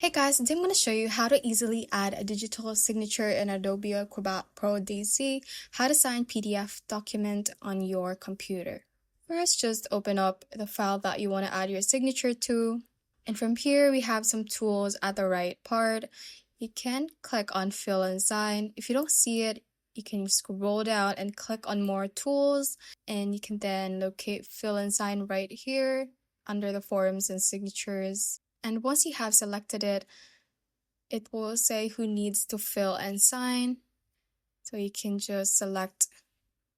Hey guys, today I'm going to show you how to easily add a digital signature in Adobe Acrobat Pro DC, how to sign PDF document on your computer. First, just open up the file that you want to add your signature to. And from here, we have some tools at the right part. You can click on Fill and Sign. If you don't see it, you can scroll down and click on More Tools, and you can then locate Fill and Sign right here under the Forms and Signatures. And once you have selected it, it will say who needs to fill and sign. So you can just select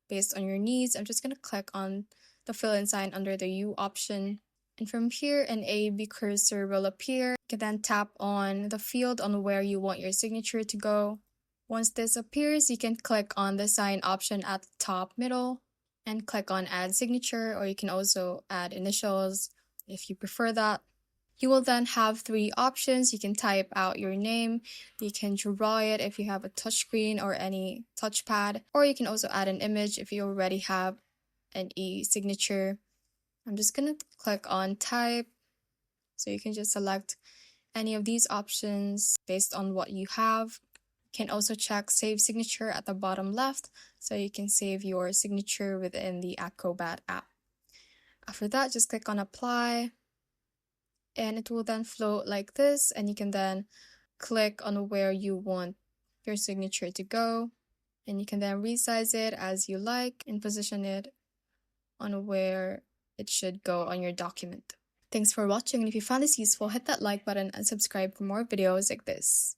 based on your needs. I'm just going to click on the fill and sign under the U option. And from here, an A B cursor will appear. You can then tap on the field on where you want your signature to go. Once this appears, you can click on the sign option at the top middle and click on add signature, or you can also add initials if you prefer that. You will then have three options. You can type out your name, you can draw it if you have a touchscreen or any touchpad, or you can also add an image if you already have an e-signature. I'm just going to click on type, so you can just select any of these options based on what you have. You can also check save signature at the bottom left, so you can save your signature within the Acrobat app. After that, just click on apply, and it will then float like this, and you can then click on where you want your signature to go, and you can then resize it as you like and position it on where it should go on your document. Thanks for watching, and if you found this useful, hit that like button and subscribe for more videos like this.